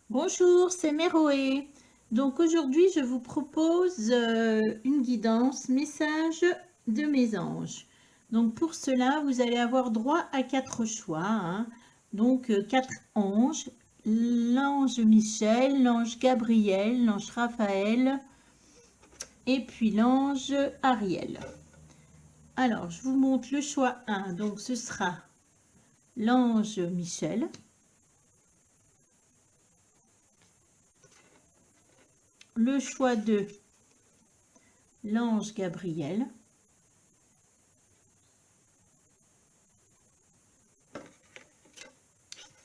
Bonjour, c'est Méroé. Donc aujourd'hui, je vous propose une guidance, message de mes anges. Donc pour cela, vous allez avoir droit à 4 choix, hein. Donc 4 anges, l'ange Michel, l'ange Gabriel, l'ange Raphaël et puis l'ange Ariel. Alors, je vous montre le choix 1. Donc ce sera l'ange Michel. Le choix 2, l'ange Gabriel.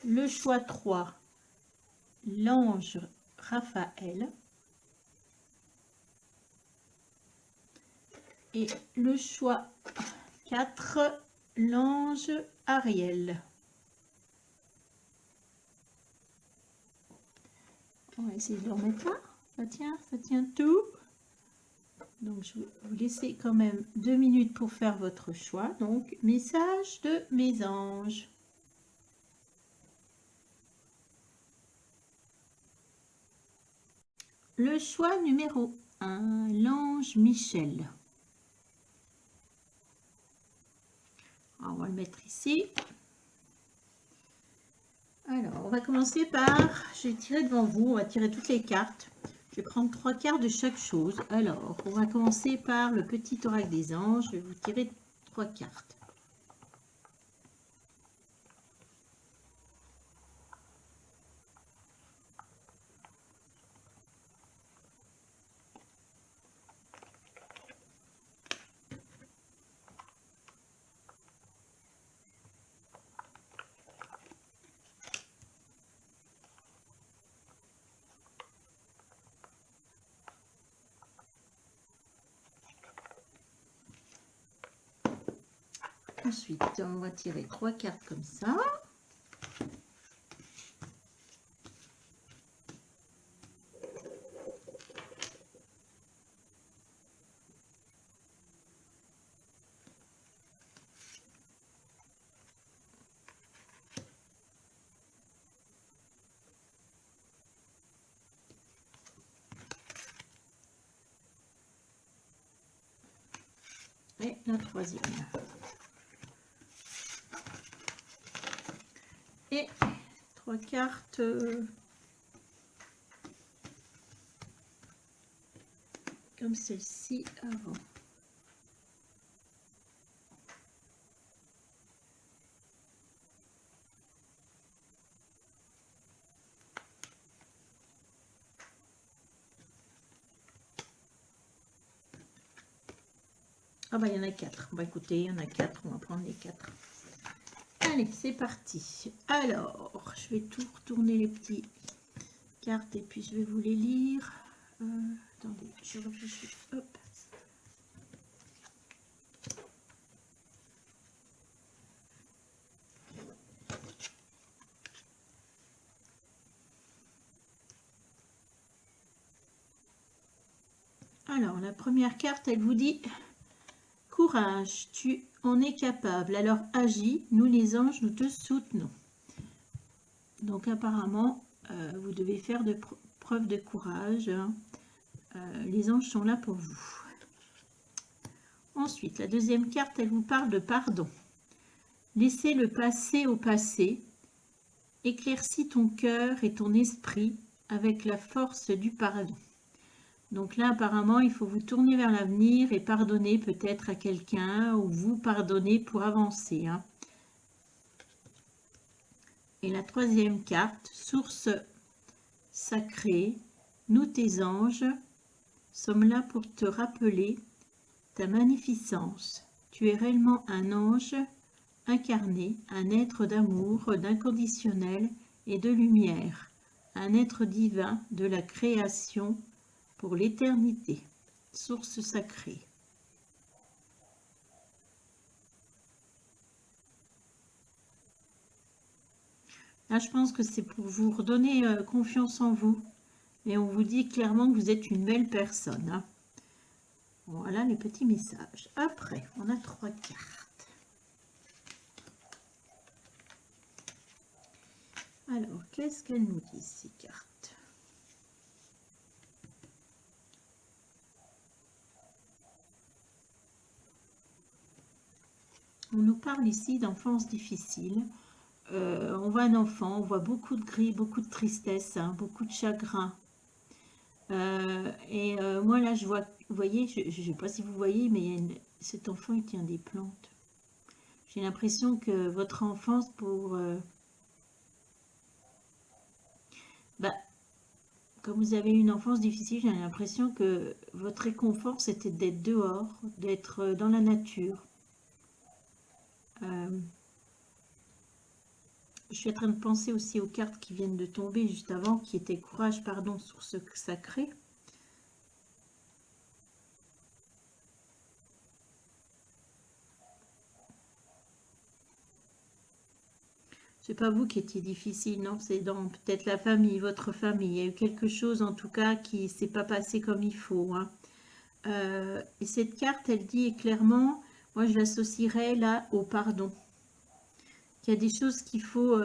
Le choix 3, l'ange Raphaël. Et le choix 4, l'ange Ariel. On va essayer de le remettre là. Ça tient tout. Donc je vais vous laisser quand même 2 minutes pour faire votre choix. Donc message de mes anges. Le choix numéro 1, l'ange Michel. Alors, on va le mettre ici. Alors, on va commencer par, je vais tirer devant vous, on va tirer toutes les cartes. Je vais prendre 3 cartes de chaque chose. Alors, on va commencer par le petit oracle des anges. Je vais vous tirer 3 cartes. Ensuite, on va tirer 3 cartes comme ça. Et la troisième. Et 3 cartes comme celle-ci avant. Ah bah il y en a 4. Bah écoutez, il y en a 4, on va prendre les 4. Allez, c'est parti. Alors, je vais tout retourner les petites cartes et puis je vais vous les lire. Attendez, je réfléchis. Hop. Alors, la première carte, elle vous dit « Courage, tu en es capable, alors agis, nous les anges, nous te soutenons. » Donc, apparemment, vous devez faire preuve de courage. Hein. Les anges sont là pour vous. Ensuite, la deuxième carte, elle vous parle de pardon. Laissez le passé au passé. Éclaircis ton cœur et ton esprit avec la force du pardon. Donc là, apparemment, il faut vous tourner vers l'avenir et pardonner peut-être à quelqu'un ou vous pardonner pour avancer. Hein. Et la troisième carte, source sacrée, nous tes anges sommes là pour te rappeler ta magnificence. Tu es réellement un ange incarné, un être d'amour, d'inconditionnel et de lumière, un être divin de la création pour l'éternité, source sacrée. Là, je pense que c'est pour vous redonner confiance en vous. Et on vous dit clairement que vous êtes une belle personne. Hein. Voilà les petits messages. Après, on a 3 cartes. Alors, qu'est-ce qu'elles nous disent, ces cartes? On nous parle ici d'enfance difficile. On voit un enfant, on voit beaucoup de gris, beaucoup de tristesse, hein, beaucoup de chagrin. Moi là, je vois, vous voyez, je ne sais pas si vous voyez, mais cet enfant, il tient des plantes. J'ai l'impression que votre enfance, comme vous avez eu une enfance difficile, j'ai l'impression que votre réconfort, c'était d'être dehors, d'être dans la nature. Je suis en train de penser aussi aux cartes qui viennent de tomber juste avant, qui étaient courage, pardon, source sacrée. C'est pas vous qui étiez difficile, non, c'est dans peut-être la famille, votre famille. Il y a eu quelque chose en tout cas qui s'est pas passé comme il faut, hein. Et cette carte, elle dit clairement, moi je l'associerais là au pardon. Qu'il y a des choses qu'il faut,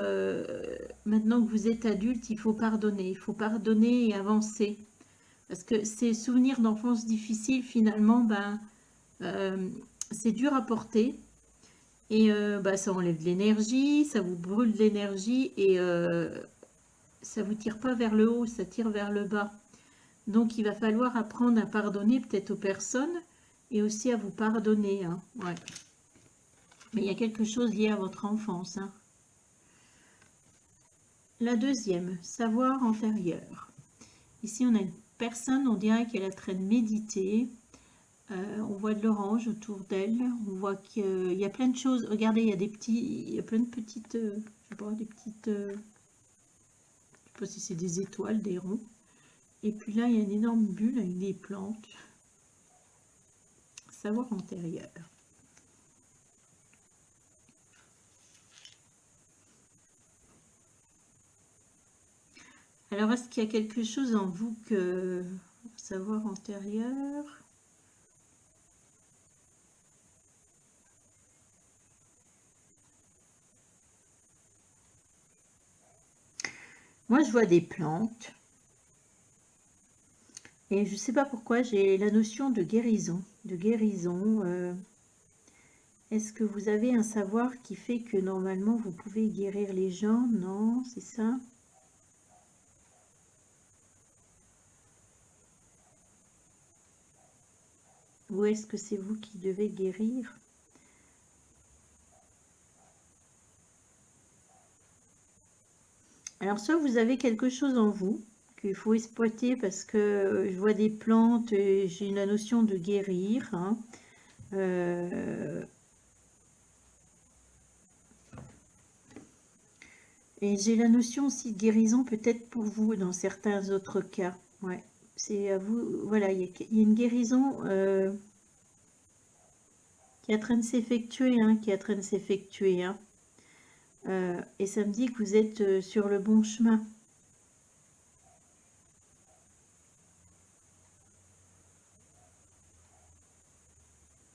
maintenant que vous êtes adulte, il faut pardonner. Il faut pardonner et avancer. Parce que ces souvenirs d'enfance difficiles, finalement, c'est dur à porter. Et ça enlève de l'énergie, ça vous brûle de l'énergie et ça vous tire pas vers le haut, ça tire vers le bas. Donc il va falloir apprendre à pardonner peut-être aux personnes et aussi à vous pardonner, hein. Ouais. Mais il y a quelque chose lié à votre enfance, hein. La deuxième, savoir antérieur. Ici on a une personne, on dirait qu'elle est en train de méditer. On voit de l'orange autour d'elle, on voit qu'il y a plein de choses. Regardez, il y a plein de petites, je sais pas, je sais pas si c'est des étoiles, des ronds. Et puis là, il y a une énorme bulle avec des plantes. Savoir antérieur. Alors, est-ce qu'il y a quelque chose en vous que savoir antérieur? Moi, je vois des plantes. Et je ne sais pas pourquoi, j'ai la notion de guérison. Est-ce que vous avez un savoir qui fait que normalement, vous pouvez guérir les gens? Non, c'est ça? Ou est-ce que c'est vous qui devez guérir? Alors, soit vous avez quelque chose en vous qu'il faut exploiter parce que je vois des plantes et j'ai la notion de guérir, hein. Et j'ai la notion aussi de guérison peut-être pour vous dans certains autres cas. Ouais, c'est à vous. Voilà, il y a une guérison qui est en train de s'effectuer, hein, hein. Et ça me dit que vous êtes sur le bon chemin.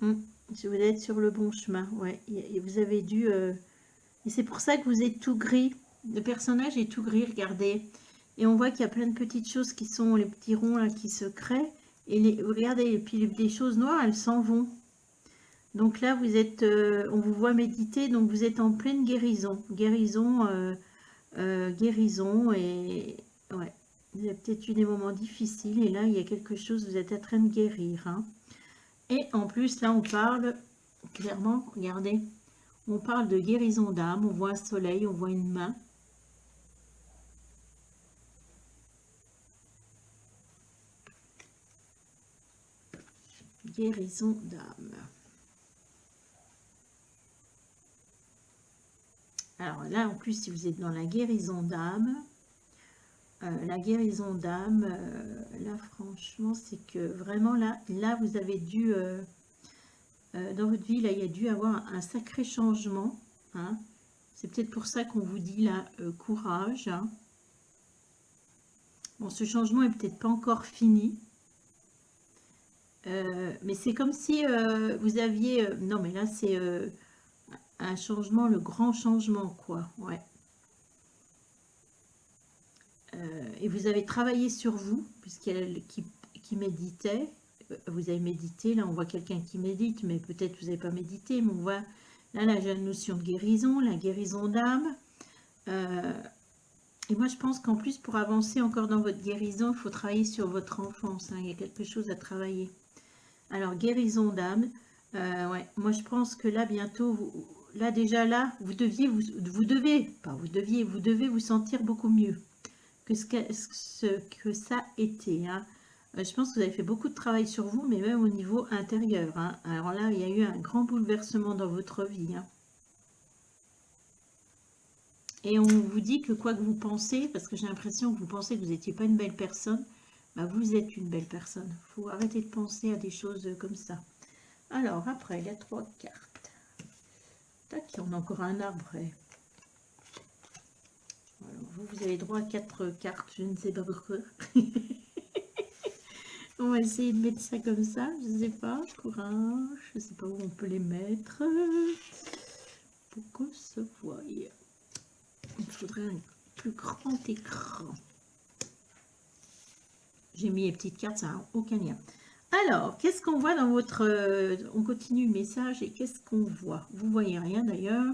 Vous êtes sur le bon chemin, ouais. Et vous avez dû... Et c'est pour ça que vous êtes tout gris. Le personnage est tout gris, regardez. Et on voit qu'il y a plein de petites choses qui sont, les petits ronds là, qui se créent. Et regardez, et puis les choses noires, elles s'en vont. Donc là, vous êtes, on vous voit méditer, donc vous êtes en pleine guérison. Guérison, et ouais. Vous avez peut-être eu des moments difficiles, et là, il y a quelque chose, vous êtes en train de guérir, hein. Et en plus, là, on parle, clairement, regardez, on parle de guérison d'âme, on voit un soleil, on voit une main. Guérison d'âme. Alors là, en plus, si vous êtes dans la guérison d'âme, là, franchement, c'est que vraiment, là, vous avez dû, dans votre vie, là, il y a dû avoir un sacré changement, hein. C'est peut-être pour ça qu'on vous dit, là, courage, hein. Bon, ce changement est peut-être pas encore fini, mais c'est comme si vous aviez... non, mais là, c'est un changement, le grand changement, quoi, ouais. Et vous avez travaillé sur vous, puisqu'elle qui méditait. Vous avez médité, là on voit quelqu'un qui médite, mais peut-être vous n'avez pas médité, mais on voit Là, j'ai une notion de guérison, la guérison d'âme. Et moi, je pense qu'en plus, pour avancer encore dans votre guérison, il faut travailler sur votre enfance, hein. Il y a quelque chose à travailler. Alors, guérison d'âme. Ouais, moi, je pense que là, bientôt, là, déjà, là, vous devez vous sentir beaucoup mieux que ce que ça était, hein. Je pense que vous avez fait beaucoup de travail sur vous, mais même au niveau intérieur, hein. Alors là, il y a eu un grand bouleversement dans votre vie, hein. Et on vous dit que quoi que vous pensez, parce que j'ai l'impression que vous pensez que vous n'étiez pas une belle personne, bah vous êtes une belle personne. Il faut arrêter de penser à des choses comme ça. Alors, après, il y a 3 cartes. Tac, on a encore un arbre. Alors, vous avez droit à 4 cartes, je ne sais pas pourquoi. On va essayer de mettre ça comme ça, je ne sais pas. Courage, je ne sais pas où on peut les mettre. Pour qu'on se voie. Il faudrait un plus grand écran. J'ai mis les petites cartes, ça n'a aucun lien. Alors, qu'est-ce qu'on voit dans votre... on continue le message et qu'est-ce qu'on voit? Vous voyez rien d'ailleurs.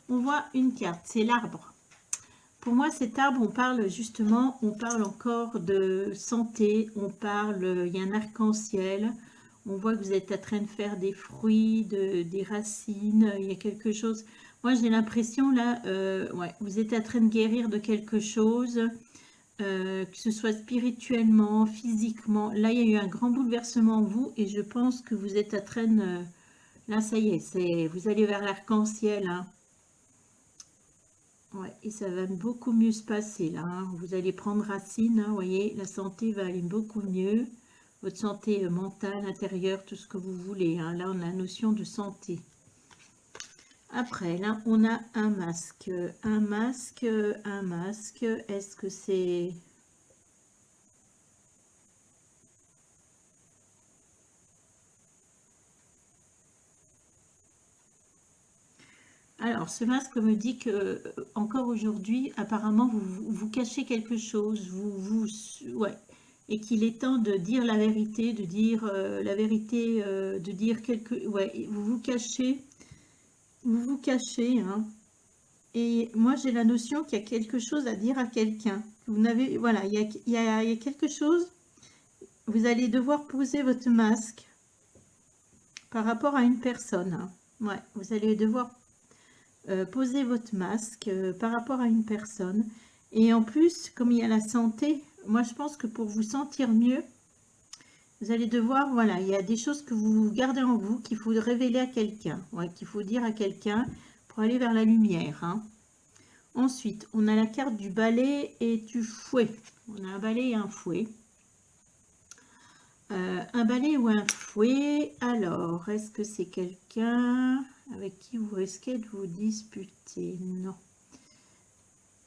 On voit une carte, c'est l'arbre. Pour moi, cet arbre, on parle justement, on parle encore de santé, on parle, il y a un arc-en-ciel, on voit que vous êtes en train de faire des fruits, des racines, il y a quelque chose. Moi, j'ai l'impression là, ouais, vous êtes en train de guérir de quelque chose. Que ce soit spirituellement, physiquement. Là, il y a eu un grand bouleversement en vous et je pense que vous êtes à train de... Là, ça y est, vous allez vers l'arc-en-ciel, hein. Ouais, et ça va beaucoup mieux se passer, là, hein. Vous allez prendre racine, hein, vous voyez, la santé va aller beaucoup mieux. Votre santé mentale, intérieure, tout ce que vous voulez, hein. Là, on a la notion de santé. Après, là, on a un masque. Un masque, un masque. Est-ce que c'est... Alors, ce masque me dit que encore aujourd'hui, apparemment, vous cachez quelque chose, ouais, et qu'il est temps de dire la vérité, de dire la vérité, de dire ouais, vous vous cachez, hein. Et moi, j'ai la notion qu'il y a quelque chose à dire à quelqu'un. Vous n'avez, voilà, il y a quelque chose. Vous allez devoir poser votre masque par rapport à une personne, hein. Ouais, vous allez devoir posez votre masque par rapport à une personne. Et en plus, comme il y a la santé, moi je pense que pour vous sentir mieux, vous allez devoir, voilà, il y a des choses que vous gardez en vous, qu'il faut révéler à quelqu'un, ouais, qu'il faut dire à quelqu'un pour aller vers la lumière, hein. Ensuite, on a la carte du balai et du fouet. On a un balai et un fouet. Un balai ou un fouet. Alors, est-ce que c'est quelqu'un avec qui vous risquez de vous disputer? Non.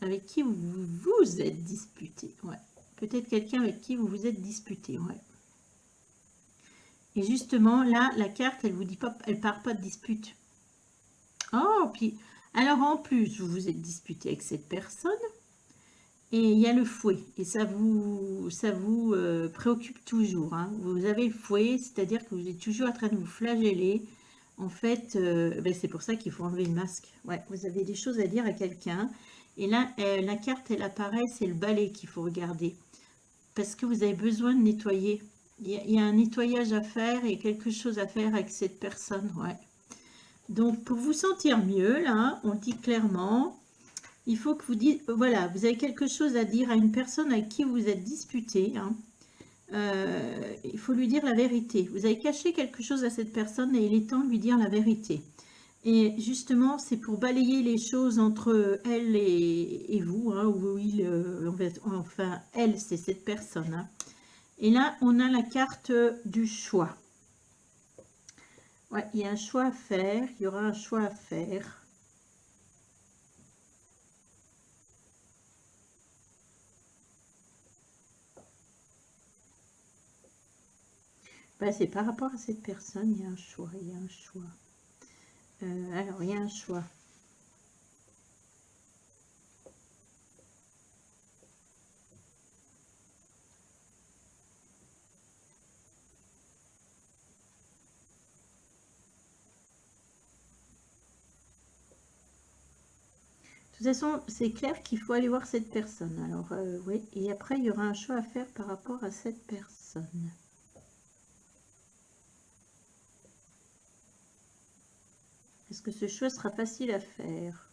Avec qui vous vous êtes disputé? Ouais. Peut-être quelqu'un avec qui vous vous êtes disputé. Ouais. Et justement, là, la carte, elle vous dit pas, elle part pas de dispute. Oh, puis, alors en plus, vous vous êtes disputé avec cette personne. Et il y a le fouet, et ça vous préoccupe toujours, hein. Vous avez le fouet, c'est-à-dire que vous êtes toujours en train de vous flageller. En fait, ben c'est pour ça qu'il faut enlever le masque. Ouais, vous avez des choses à dire à quelqu'un. Et là, la carte, elle apparaît, c'est le balai qu'il faut regarder. Parce que vous avez besoin de nettoyer. Il y a un nettoyage à faire et quelque chose à faire avec cette personne, ouais. Donc, pour vous sentir mieux, là, on dit clairement... Il faut que vous dites, voilà, vous avez quelque chose à dire à une personne avec qui vous êtes disputé, hein. Il faut lui dire la vérité. Vous avez caché quelque chose à cette personne et il est temps de lui dire la vérité. Et justement, c'est pour balayer les choses entre elle et vous, hein, ou il, enfin, elle, c'est cette personne, hein. Et là, on a la carte du choix. Ouais, il y a un choix à faire, il y aura un choix à faire. Ben, c'est par rapport à cette personne, il y a un choix, il y a un choix. Alors, il y a un choix. toute façon, c'est clair qu'il faut aller voir cette personne. Alors, oui. Et après, il y aura un choix à faire par rapport à cette personne. Est-ce que ce choix sera facile à faire?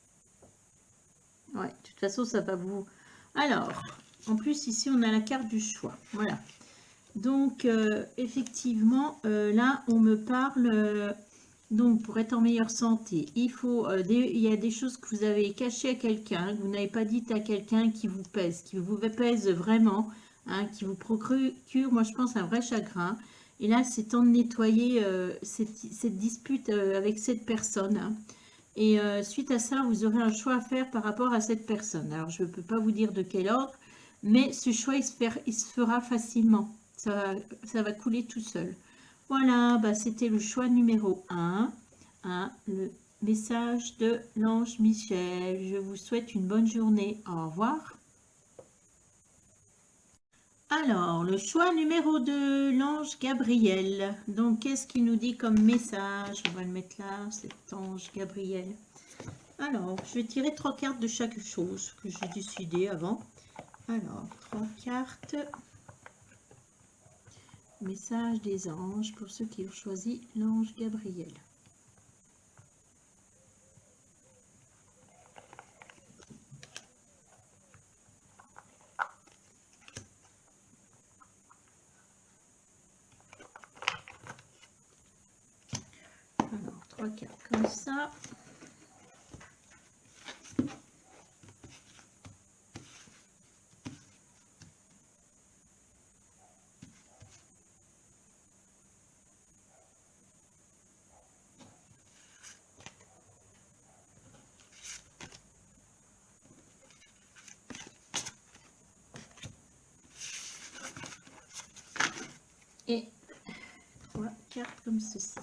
Ouais, de toute façon, ça va vous... Alors, en plus, ici, on a la carte du choix. Voilà. Donc, effectivement, là, on me parle... donc, pour être en meilleure santé, il y a des choses que vous avez cachées à quelqu'un, que vous n'avez pas dites à quelqu'un qui vous pèse vraiment, hein, qui vous procure, moi je pense, un vrai chagrin. Et là, c'est temps de nettoyer cette dispute avec cette personne, hein. Et suite à ça, vous aurez un choix à faire par rapport à cette personne. Alors, je ne peux pas vous dire de quel ordre, mais ce choix, il se fera facilement. Ça va couler tout seul. Voilà, bah, c'était le choix numéro 1. Hein, le message de l'ange Michel. Je vous souhaite une bonne journée. Au revoir. Alors, le choix numéro 2, l'ange Gabriel. Donc, qu'est-ce qu'il nous dit comme message? On va le mettre là, cet ange Gabriel. Alors, je vais tirer 3 cartes de chaque chose que j'ai décidé avant. Alors, 3 cartes. Message des anges pour ceux qui ont choisi l'ange Gabriel. Alors, 3 cartes comme ça. Et 3 cartes comme ceci.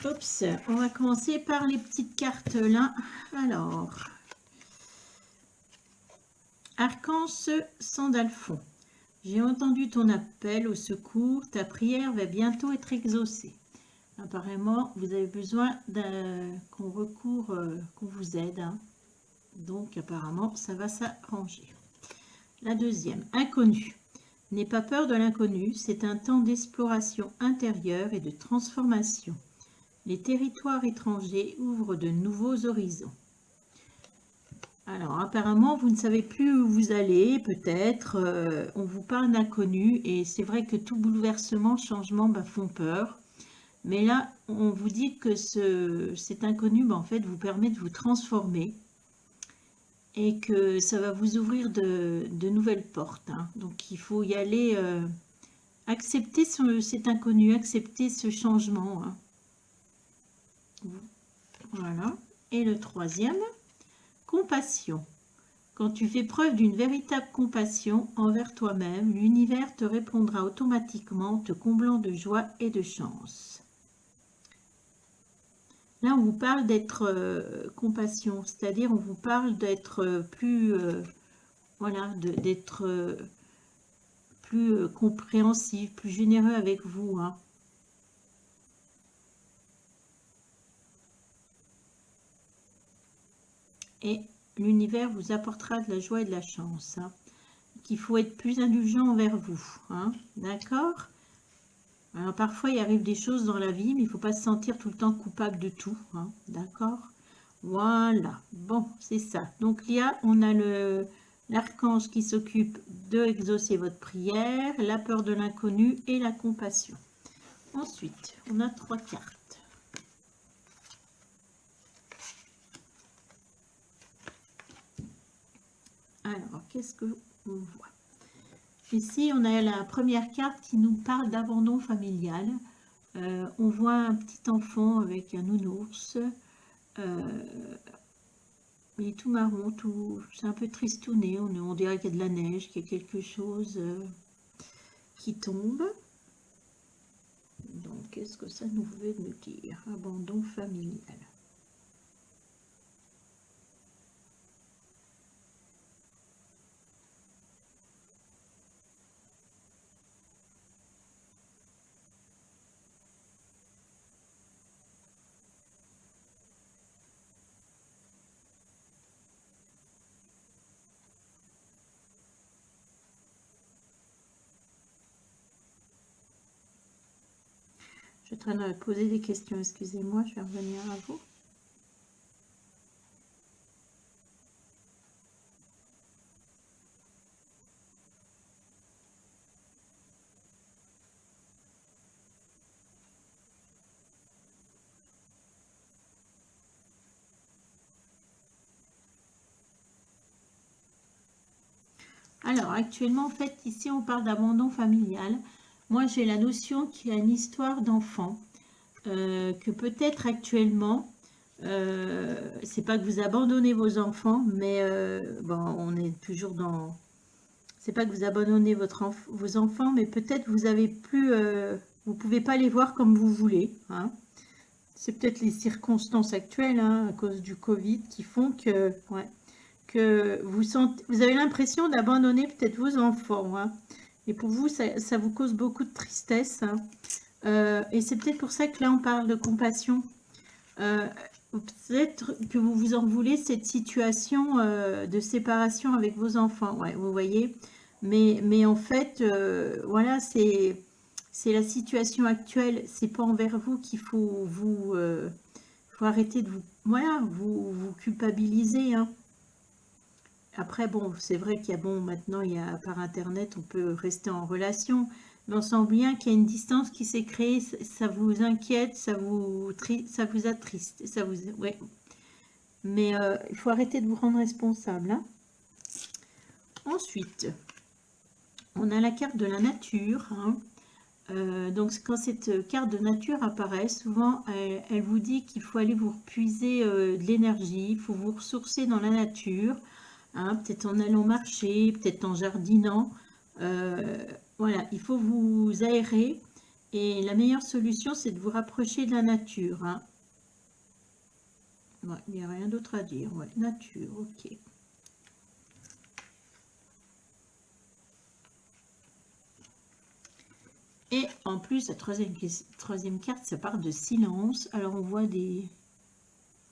Oups, on va commencer par les petites cartes là. Alors, Archange Sandalphon, j'ai entendu ton appel au secours, ta prière va bientôt être exaucée. Apparemment, vous avez besoin qu'on recourt, qu'on vous aide, hein. Donc, apparemment, ça va s'arranger. La deuxième, inconnu. N'aie pas peur de l'inconnu, c'est un temps d'exploration intérieure et de transformation. Les territoires étrangers ouvrent de nouveaux horizons. Alors, apparemment, vous ne savez plus où vous allez, peut-être. On vous parle d'inconnu, et c'est vrai que tout bouleversement, changement, font peur. Mais là, on vous dit que cet inconnu, en fait, vous permet de vous transformer et que ça va vous ouvrir de nouvelles portes, hein. Donc, il faut y aller, accepter cet inconnu, accepter ce changement, hein. Voilà. Et le troisième, compassion. Quand tu fais preuve d'une véritable compassion envers toi-même, l'univers te répondra automatiquement, te comblant de joie et de chance. Là, on vous parle d'être compassion, c'est-à-dire on vous parle d'être plus, voilà, d'être plus compréhensif, plus généreux avec vous, hein. Et l'univers vous apportera de la joie et de la chance, hein. Qu'il faut être plus indulgent envers vous, hein. D'accord? Alors parfois il arrive des choses dans la vie, mais il ne faut pas se sentir tout le temps coupable de tout, hein. D'accord? Voilà, bon, c'est ça. Donc là, on a l'archange qui s'occupe de exaucer votre prière, la peur de l'inconnu et la compassion. Ensuite, on a 3 cartes. Alors, qu'est-ce que on voit? Ici, on a la première carte qui nous parle d'abandon familial. On voit un petit enfant avec un nounours. Il est tout marron, tout, c'est un peu tristouné. On dirait qu'il y a de la neige, qu'il y a quelque chose qui tombe. Donc, qu'est-ce que ça nous veut nous dire? Abandon familial. Je suis en train de poser des questions, excusez-moi, je vais revenir à vous. Alors, actuellement, en fait, ici, on parle d'abandon familial. Moi, j'ai la notion qu'il y a une histoire d'enfant, que peut-être actuellement, c'est pas que vous abandonnez vos enfants, mais bon, on est toujours dans... C'est pas que vous abandonnez vos enfants, mais peut-être vous avez plus... vous pouvez pas les voir comme vous voulez, hein. C'est peut-être les circonstances actuelles, hein, à cause du Covid, qui font que... Ouais, que vous avez l'impression d'abandonner peut-être vos enfants, hein. Et pour vous, ça vous cause beaucoup de tristesse, hein. Et c'est peut-être pour ça que là, on parle de compassion. Peut-être que vous vous en voulez cette situation de séparation avec vos enfants, ouais, vous voyez. Mais en fait, voilà, c'est la situation actuelle. C'est pas envers vous qu'il faut faut arrêter de voilà, vous culpabiliser, hein. Après, bon, c'est vrai qu'il y a, bon, maintenant, il y a, par Internet, on peut rester en relation, mais on sent bien qu'il y a une distance qui s'est créée, ça vous inquiète, ça vous attriste, ça vous, ouais. Mais il faut arrêter de vous rendre responsable, hein. Ensuite, on a la carte de la nature, hein. Donc, quand cette carte de nature apparaît, souvent, elle vous dit qu'il faut aller vous puiser de l'énergie, il faut vous ressourcer dans la nature, hein, peut-être en allant marcher, peut-être en jardinant. Voilà, il faut vous aérer. Et la meilleure solution, c'est de vous rapprocher de la nature, hein. Ouais, il n'y a rien d'autre à dire. Ouais, nature, ok. Et en plus, la troisième carte, ça parle de silence. Alors, on voit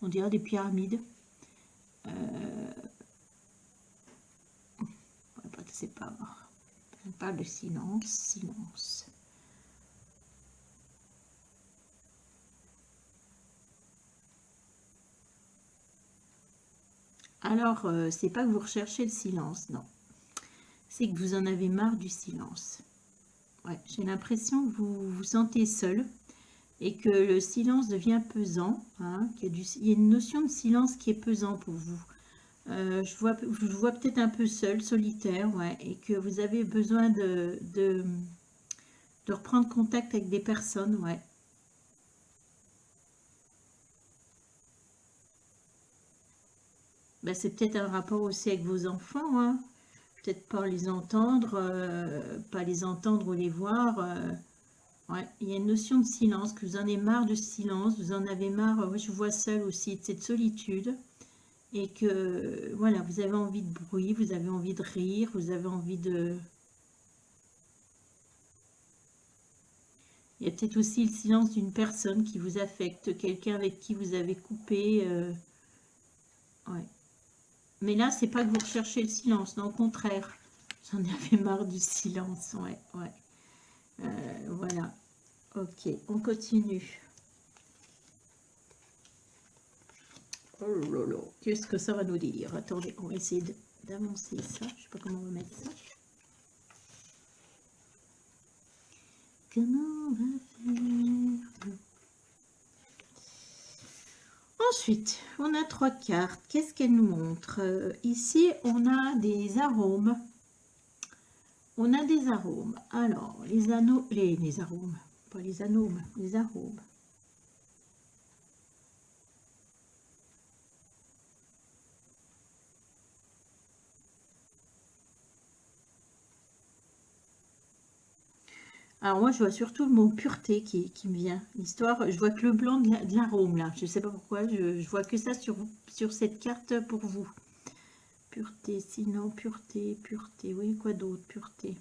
on dirait des pyramides. C'est pas... On parle de silence, silence. Alors, c'est pas que vous recherchez le silence, non. C'est que vous en avez marre du silence. Ouais, j'ai l'impression que vous vous sentez seul et que le silence devient pesant, hein, il y a une notion de silence qui est pesant pour vous. Je vous vois peut-être un peu seul, solitaire, ouais, et que vous avez besoin de reprendre contact avec des personnes, ouais. Ben, c'est peut-être un rapport aussi avec vos enfants, hein. Peut-être pas les entendre, ou les voir. Ouais, il y a une notion de silence, que vous en avez marre de silence, vous en avez marre, je vous vois seul aussi, de cette solitude. Et que, voilà, vous avez envie de bruit, vous avez envie de rire, vous avez envie de... Il y a peut-être aussi le silence d'une personne qui vous affecte, quelqu'un avec qui vous avez coupé. Ouais. Mais là, c'est pas que vous recherchez le silence, non, au contraire. J'en avais marre du silence, ouais, ouais. Voilà. Ok, on continue. Oh là là, qu'est-ce que ça va nous dire? Attendez, on va essayer d'avancer ça. Je sais pas comment on va mettre ça. Comment on va faire? Ensuite, on a 3 cartes. Qu'est-ce qu'elles nous montrent? Ici, on a des arômes. On a des arômes. Alors, les arômes, pas les anômes, les arômes. Alors moi, je vois surtout le mot pureté qui me vient. L'histoire, je vois que le blanc de l'arôme, là. Je ne sais pas pourquoi, je vois que ça sur cette carte pour vous. Pureté, sinon, pureté, pureté. Oui, quoi d'autre? Pureté.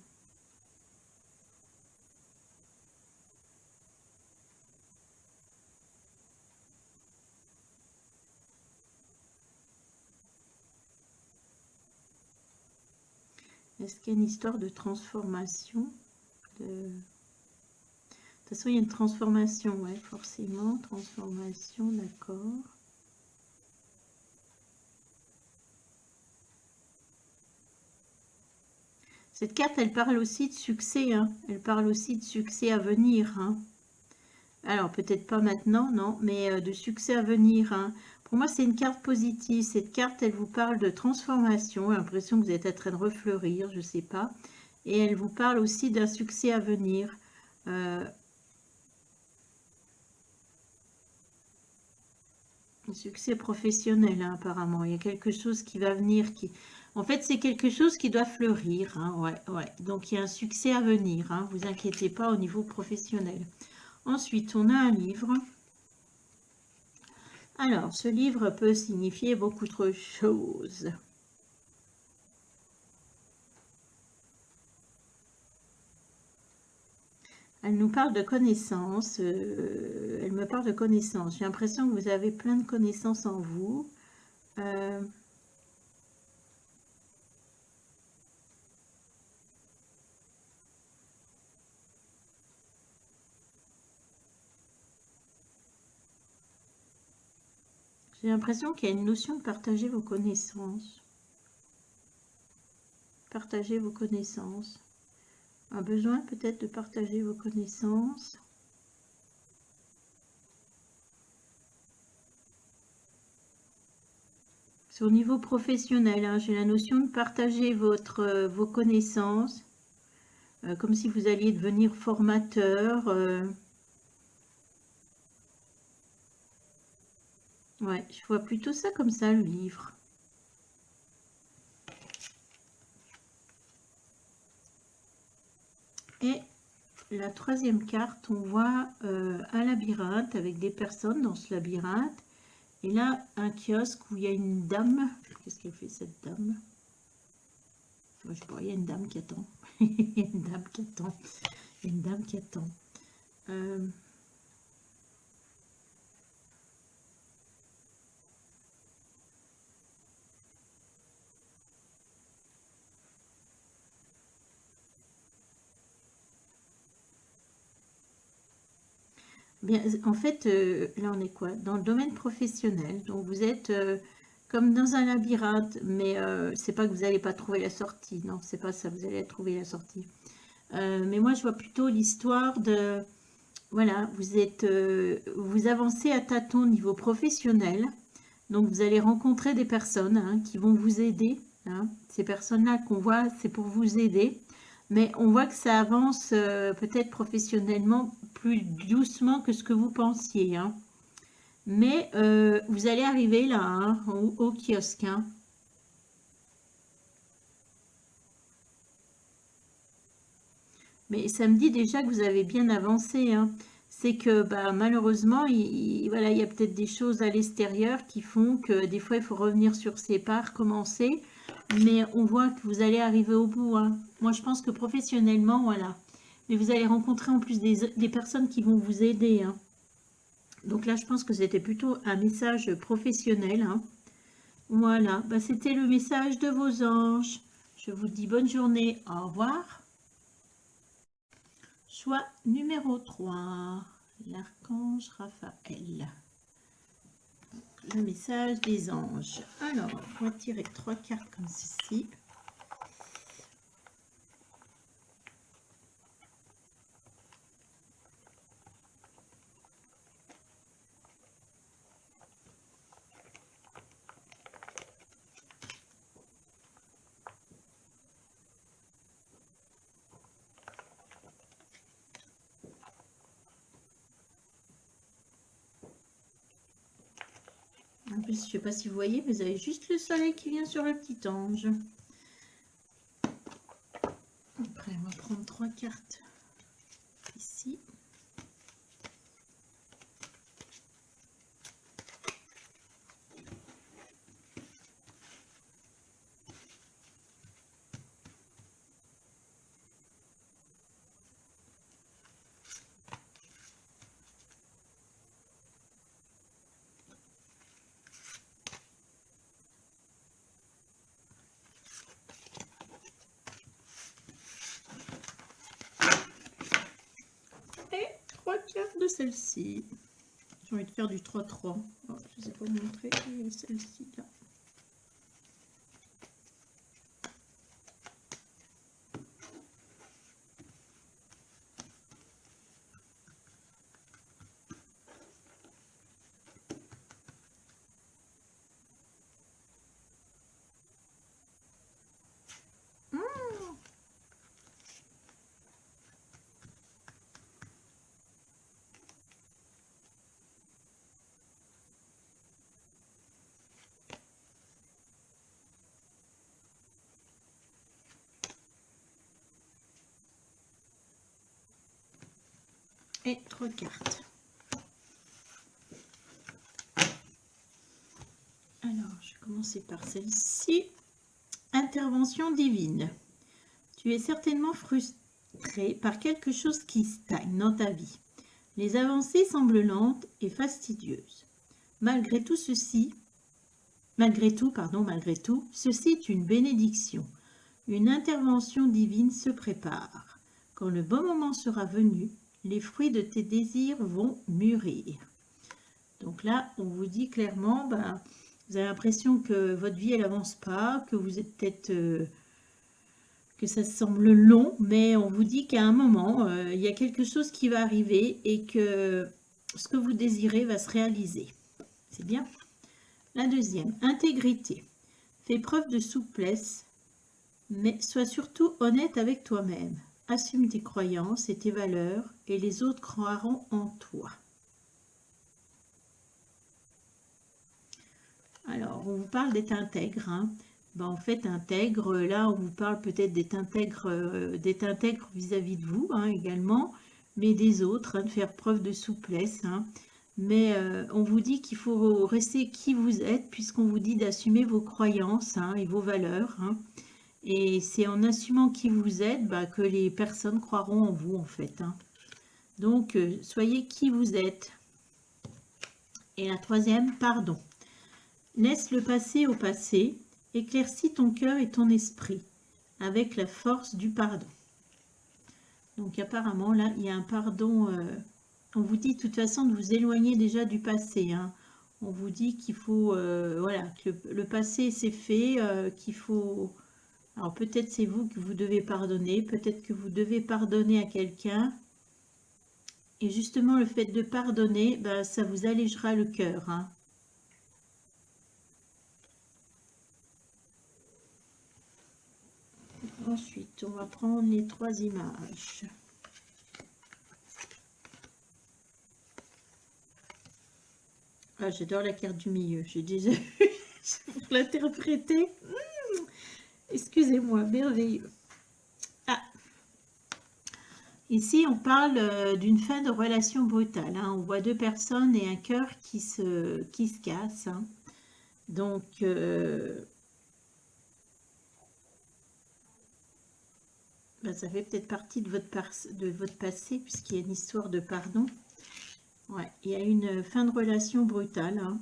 Est-ce qu'il y a une histoire de transformation? De toute façon, il y a une transformation, ouais, forcément. Transformation, d'accord. Cette carte, elle parle aussi de succès, hein. Elle parle aussi de succès à venir, hein. Alors, peut-être pas maintenant, non, mais de succès à venir, hein. Pour moi, c'est une carte positive. Cette carte, elle vous parle de transformation. J'ai l'impression que vous êtes en train de refleurir, je ne sais pas. Et elle vous parle aussi d'un succès à venir. Un succès professionnel, hein, apparemment. Il y a quelque chose qui va venir. En fait, c'est quelque chose qui doit fleurir, hein. Ouais, ouais. Donc, il y a un succès à venir, hein. Vous inquiétez pas au niveau professionnel. Ensuite, on a un livre. Alors, ce livre peut signifier beaucoup de choses. Elle nous parle de connaissances. Elle me parle de connaissances. J'ai l'impression que vous avez plein de connaissances en vous. J'ai l'impression qu'il y a une notion de partager vos connaissances. Partager vos connaissances. Un besoin peut-être de partager vos connaissances. C'est au niveau professionnel, hein, j'ai la notion de partager vos connaissances, comme si vous alliez devenir formateur. Ouais, je vois plutôt ça comme ça, le livre. Et la troisième carte, on voit un labyrinthe avec des personnes dans ce labyrinthe. Et là, un kiosque où il y a une dame. Qu'est-ce qu'elle fait, cette dame? Moi, je sais pas, il y a une dame qui attend. Il y a une dame qui attend. Il y a une dame qui attend. Bien, en fait, là, on est quoi? Dans le domaine professionnel. Donc, vous êtes comme dans un labyrinthe, mais c'est pas que vous n'allez pas trouver la sortie. Non, c'est pas ça, vous allez trouver la sortie. Mais moi, je vois plutôt l'histoire de... Voilà, vous avancez à tâtons au niveau professionnel. Donc, vous allez rencontrer des personnes, hein, qui vont vous aider, hein. Ces personnes-là qu'on voit, c'est pour vous aider. Mais on voit que ça avance peut-être professionnellement plus doucement que ce que vous pensiez, hein. Mais vous allez arriver là, hein, au kiosque, hein. Mais ça me dit déjà que vous avez bien avancé, hein. C'est que bah, malheureusement, voilà, il y a peut-être des choses à l'extérieur qui font que des fois, il faut revenir sur ses pas, recommencer. Mais on voit que vous allez arriver au bout, hein. Moi, je pense que professionnellement, voilà. Mais vous allez rencontrer en plus des personnes qui vont vous aider, hein. Donc là, je pense que c'était plutôt un message professionnel, hein. Voilà, bah, c'était le message de vos anges. Je vous dis bonne journée, au revoir. Choix numéro 3, l'archange Raphaël. Le message des anges. Alors, on va tirer 3 cartes comme ceci. En plus, je ne sais pas si vous voyez, mais vous avez juste le soleil qui vient sur le petit ange. Après, on va prendre 3 cartes ici. Et 3/4 de celle-ci. J'ai envie de faire du 3-3. Oh, je ne sais pas vous montrer celle-ci là. Et 3 cartes. Alors, je vais commencer par celle-ci. Intervention divine. Tu es certainement frustré par quelque chose qui stagne dans ta vie. Les avancées semblent lentes et fastidieuses. Malgré tout, ceci est une bénédiction. Une intervention divine se prépare. Quand le bon moment sera venu, les fruits de tes désirs vont mûrir. Donc là, on vous dit clairement, vous avez l'impression que votre vie, elle avance pas, que vous êtes peut-être... que ça semble long, mais on vous dit qu'à un moment, il y a quelque chose qui va arriver et que ce que vous désirez va se réaliser. C'est bien. La deuxième, intégrité. Fais preuve de souplesse, mais sois surtout honnête avec toi-même. Assume tes croyances et tes valeurs et les autres croiront en toi. Alors, on vous parle d'être intègre. Hein. En fait, intègre, là, on vous parle peut-être d'être intègre vis-à-vis de vous hein, également, mais des autres, hein, de faire preuve de souplesse. Hein. Mais on vous dit qu'il faut rester qui vous êtes, puisqu'on vous dit d'assumer vos croyances hein, et vos valeurs. Hein. Et c'est en assumant qui vous êtes que les personnes croiront en vous, en fait. Hein. Donc, soyez qui vous êtes. Et la troisième, pardon. Laisse le passé au passé, éclaircis ton cœur et ton esprit avec la force du pardon. Donc apparemment là, il y a un pardon, on vous dit de toute façon de vous éloigner déjà du passé. Hein. On vous dit qu'il faut, voilà, que le passé c'est fait, qu'il faut... Alors peut-être c'est vous que vous devez pardonner, peut-être que vous devez pardonner à quelqu'un. Et justement le fait de pardonner, ça vous allégera le cœur. Hein. Ensuite, on va prendre les 3 images. Ah, j'adore la carte du milieu. J'ai déjà vu pour l'interpréter. Excusez-moi, merveilleux. Ah, ici, on parle d'une fin de relation brutale. Hein. On voit 2 personnes et un cœur qui se casse. Hein. Donc, ça fait peut-être partie de votre passé, puisqu'il y a une histoire de pardon. Ouais, il y a une fin de relation brutale. Hein.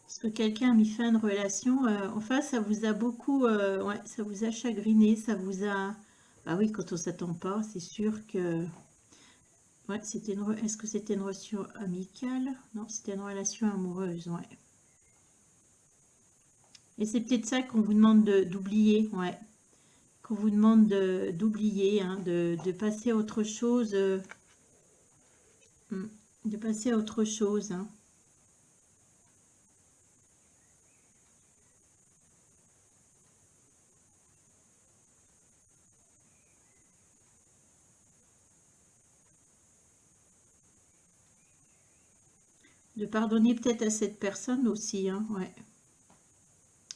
Parce que quelqu'un a mis fin de relation, enfin ça vous a beaucoup, ouais, ça vous a chagriné, ça vous a... Bah oui, quand on s'attend pas, c'est sûr que... Ouais, est-ce que c'était une relation amicale? Non, c'était une relation amoureuse, ouais. Et c'est peut-être ça qu'on vous demande d'oublier, ouais. Qu'on vous demande d'oublier, hein, de passer à autre chose. De passer à autre chose, hein. De pardonner peut-être à cette personne aussi, hein, ouais.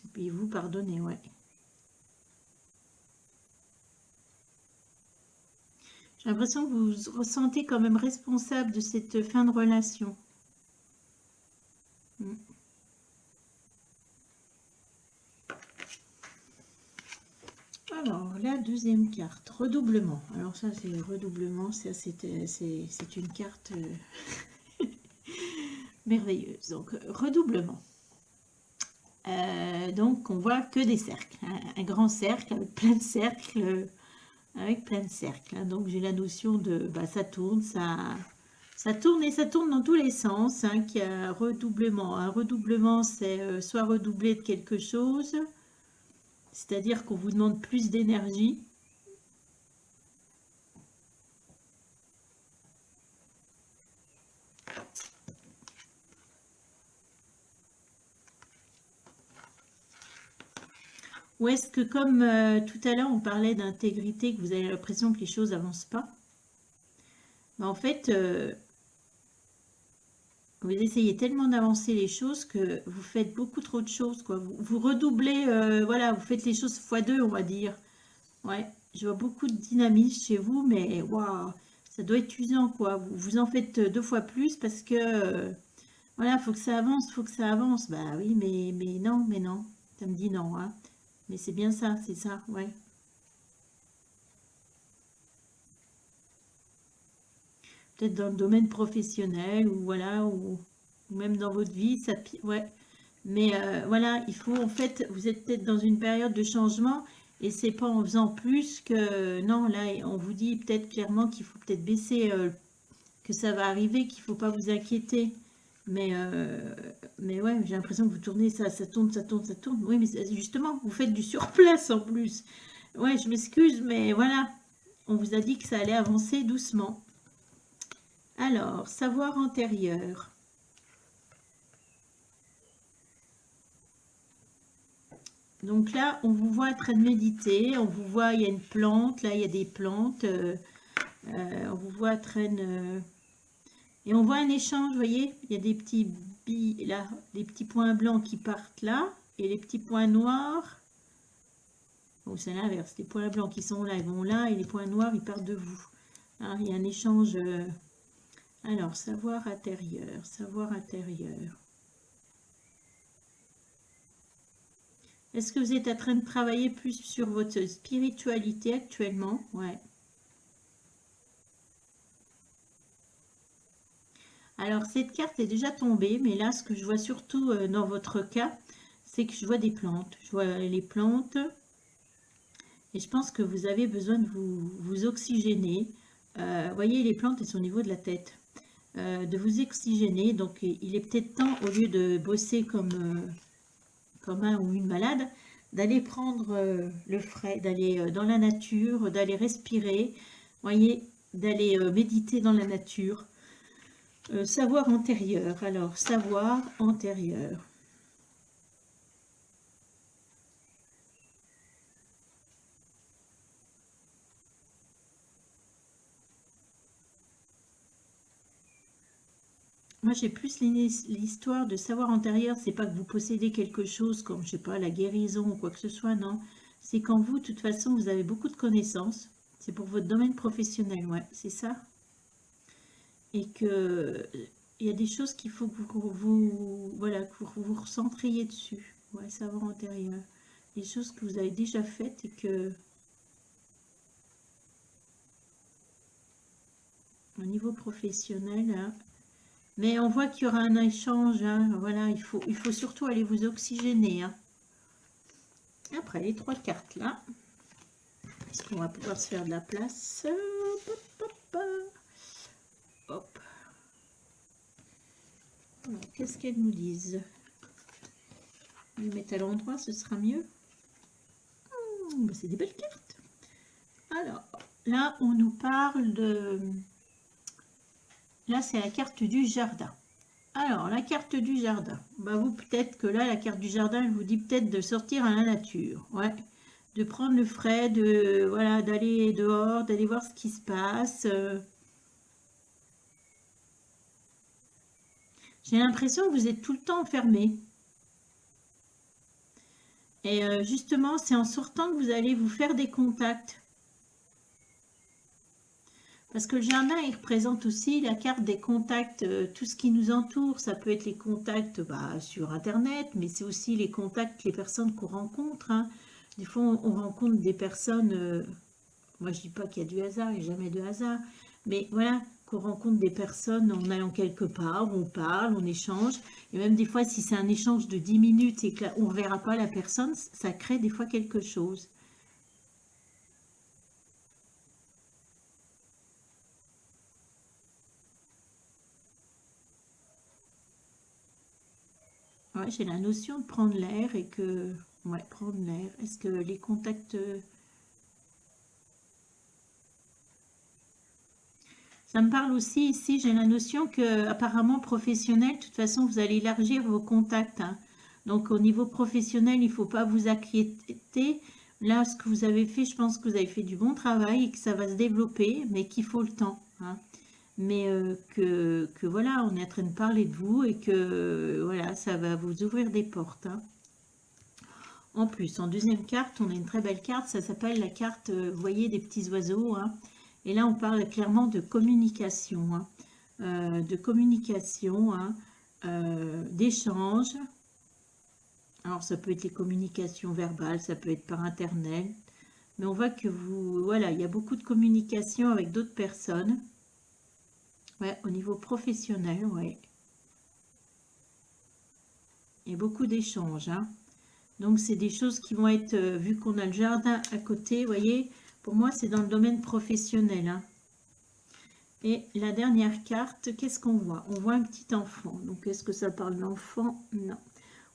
Et puis vous pardonnez, ouais. J'ai l'impression que vous vous ressentez quand même responsable de cette fin de relation. Mm. Alors, la deuxième carte, redoublement. Alors ça, c'est redoublement, c'est une carte merveilleuse. Donc, redoublement. Donc, on voit que des cercles. Hein, un grand cercle avec plein de cercles. Avec plein de cercles. Hein. Donc, j'ai la notion de... Bah, ça tourne, ça tourne et ça tourne dans tous les sens. Hein, qu'il y a un redoublement. Un redoublement, c'est soit redoubler de quelque chose, c'est-à-dire qu'on vous demande plus d'énergie. Ou est-ce que comme tout à l'heure on parlait d'intégrité, que vous avez l'impression que les choses n'avancent pas, mais en fait, vous essayez tellement d'avancer les choses que vous faites beaucoup trop de choses, quoi. Vous redoublez, voilà, vous faites les choses fois deux, on va dire. Ouais, je vois beaucoup de dynamisme chez vous, mais waouh, ça doit être usant, quoi. Vous en faites deux fois plus parce que, voilà, faut que ça avance, faut que ça avance. Bah oui, mais non. Ça me dit non, hein. Mais c'est bien ça, c'est ça, ouais. Peut-être dans le domaine professionnel ou voilà, ou même dans votre vie, ça, ouais. Mais voilà, il faut en fait, vous êtes peut-être dans une période de changement et c'est pas en faisant plus que, non, là, on vous dit peut-être clairement qu'il faut peut-être baisser, que ça va arriver, qu'il faut pas vous inquiéter. Mais, euh, mais ouais, j'ai l'impression que vous tournez, ça tourne, ça tourne, ça tourne. Oui, mais justement, vous faites du surplace en plus. Ouais, je m'excuse, mais voilà, on vous a dit que ça allait avancer doucement. Alors, savoir antérieur. Donc là, on vous voit en train de méditer, on vous voit, il y a une plante, là, il y a des plantes, on vous voit en train de... Et on voit un échange, vous voyez, il y a des petits billes, là, des petits points blancs qui partent là, et les petits points noirs, bon, c'est l'inverse, les points blancs qui sont là, ils vont là, et les points noirs, ils partent de vous. Hein, il y a un échange... Alors, savoir intérieur, savoir intérieur. Est-ce que vous êtes en train de travailler plus sur votre spiritualité actuellement? Ouais. Alors, cette carte est déjà tombée, mais là, ce que je vois surtout dans votre cas, c'est que je vois des plantes. Je vois les plantes et je pense que vous avez besoin de vous oxygéner. Voyez, les plantes, elles sont au niveau de la tête. De vous oxygéner. Donc, il est peut-être temps, au lieu de bosser comme un ou une malade, d'aller prendre le frais, d'aller dans la nature, d'aller respirer, voyez, d'aller méditer dans la nature. Savoir antérieur, alors savoir antérieur. Moi j'ai plus l'histoire de savoir antérieur, c'est pas que vous possédez quelque chose comme, je sais pas, la guérison ou quoi que ce soit, non. C'est quand vous, de toute façon, vous avez beaucoup de connaissances, c'est pour votre domaine professionnel, ouais, c'est ça. Et que il y a des choses qu'il faut que voilà, que vous vous recentriez dessus, ouais, savoir antérieur. Des choses que vous avez déjà faites et que, au niveau professionnel, hein, mais on voit qu'il y aura un échange, hein, voilà, il faut surtout aller vous oxygéner. Hein. Après, les trois cartes là, est-ce qu'on va pouvoir se faire de la place? Hop, hop, hop. Qu'est-ce qu'elles nous disent? Les mettre à l'endroit, ce sera mieux. Bah, c'est des belles cartes. Alors, là, on nous parle de... Là, c'est la carte du jardin. Alors, la carte du jardin. Bah, vous, peut-être que là, la carte du jardin, elle vous dit peut-être de sortir à la nature. Ouais. De prendre le frais, de voilà, d'aller dehors, d'aller voir ce qui se passe. J'ai l'impression que vous êtes tout le temps enfermé. Et justement, c'est en sortant que vous allez vous faire des contacts. Parce que le jardin, il représente aussi la carte des contacts, tout ce qui nous entoure. Ça peut être les contacts sur Internet, mais c'est aussi les contacts, les personnes qu'on rencontre. Hein. Des fois, on rencontre des personnes, moi je dis pas qu'il y a du hasard, il n'y a jamais de hasard, mais voilà, qu'on rencontre des personnes en allant quelque part, on parle, on échange. Et même des fois, si c'est un échange de 10 minutes et qu'on ne verra pas la personne, ça crée des fois quelque chose. Ouais, j'ai la notion de prendre l'air et que... Ouais, prendre l'air. Est-ce que les contacts... Ça me parle aussi ici, j'ai la notion que apparemment professionnel, de toute façon, vous allez élargir vos contacts. Hein. Donc au niveau professionnel, il ne faut pas vous inquiéter. Là, ce que vous avez fait, je pense que vous avez fait du bon travail et que ça va se développer, mais qu'il faut le temps. Hein. Mais que voilà, on est en train de parler de vous et que voilà, ça va vous ouvrir des portes. Hein. En plus, en deuxième carte, on a une très belle carte, ça s'appelle la carte, vous voyez, des petits oiseaux. Hein. Et là, on parle clairement de communication, hein, hein, d'échange. Alors, ça peut être les communications verbales, ça peut être par Internet. Mais on voit que vous, voilà, il y a beaucoup de communication avec d'autres personnes. Ouais, au niveau professionnel, ouais. Il y a beaucoup d'échanges, hein. Donc, c'est des choses qui vont être, vu qu'on a le jardin à côté, vous voyez, pour moi, c'est dans le domaine professionnel. Hein. Et la dernière carte, qu'est-ce qu'on voit? On voit un petit enfant. Donc, est-ce que ça parle d'enfant? Non.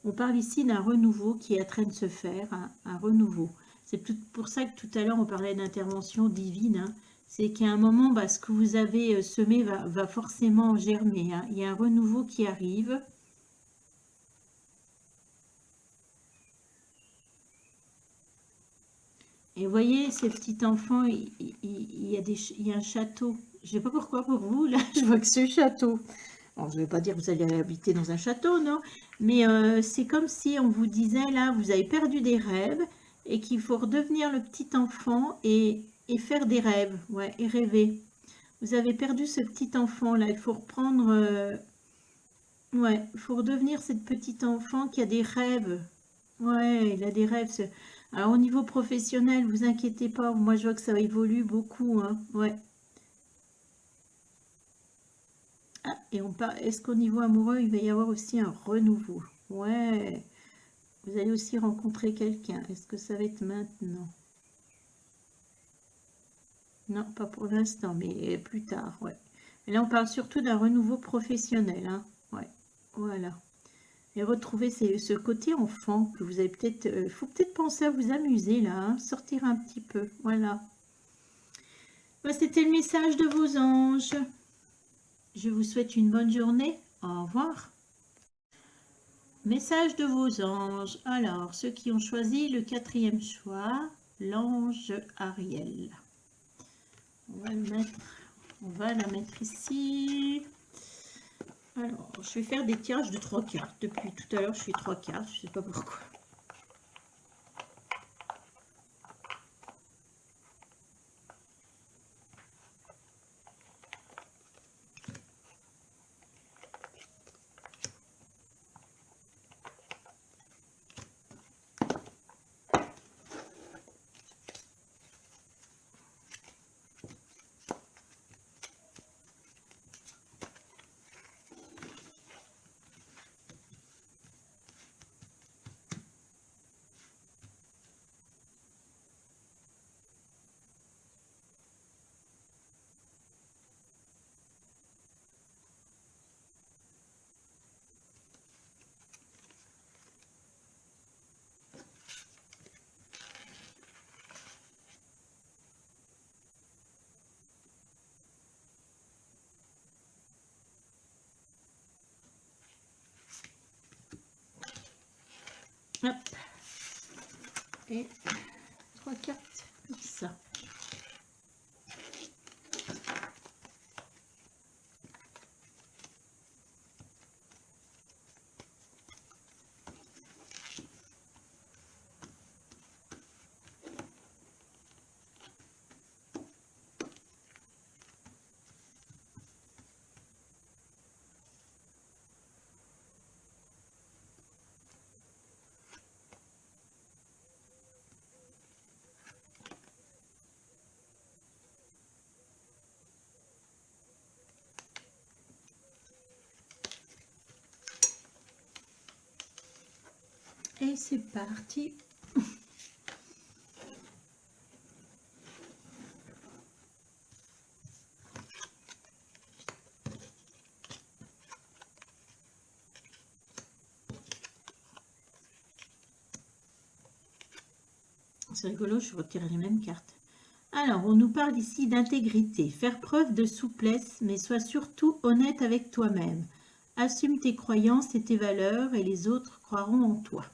On parle ici d'un renouveau qui est en train de se faire, hein, un renouveau. C'est pour ça que tout à l'heure, on parlait d'intervention divine. Hein. C'est qu'à un moment, ce que vous avez semé va forcément germer. Hein. Il y a un renouveau qui arrive. Et vous voyez, ces petits enfants, il y a un château. Je ne sais pas pourquoi pour vous, là, je vois que c'est château. Alors, je ne vais pas dire que vous allez habiter dans un château, non. Mais c'est comme si on vous disait, là, vous avez perdu des rêves et qu'il faut redevenir le petit enfant et faire des rêves, ouais, et rêver. Vous avez perdu ce petit enfant-là. Il faut reprendre, ouais, il faut redevenir cette petite enfant qui a des rêves. Ouais, il a des rêves. Alors, au niveau professionnel, vous inquiétez pas. Moi, je vois que ça évolue beaucoup, hein. Ouais. Ah, et on parle, est-ce qu'au niveau amoureux, il va y avoir aussi un renouveau? Ouais. Vous allez aussi rencontrer quelqu'un. Est-ce que ça va être maintenant? Non, pas pour l'instant, mais plus tard, ouais. Et là, on parle surtout d'un renouveau professionnel, hein. Ouais, voilà. Et retrouver ce côté enfant que vous avez peut-être... Il faut peut-être penser à vous amuser, là, hein, sortir un petit peu, voilà. C'était le message de vos anges. Je vous souhaite une bonne journée. Au revoir. Message de vos anges. Alors, ceux qui ont choisi le 4e choix, l'ange Ariel. On va la mettre ici. Alors, je vais faire des tirages de 3 cartes. Depuis tout à l'heure, je fais 3 cartes. Je ne sais pas pourquoi. Hop. Et 3 cartes comme ça. Et c'est parti. C'est rigolo, je retire les mêmes cartes. Alors, on nous parle ici d'intégrité. Faire preuve de souplesse, mais sois surtout honnête avec toi-même. Assume tes croyances et tes valeurs et les autres croiront en toi.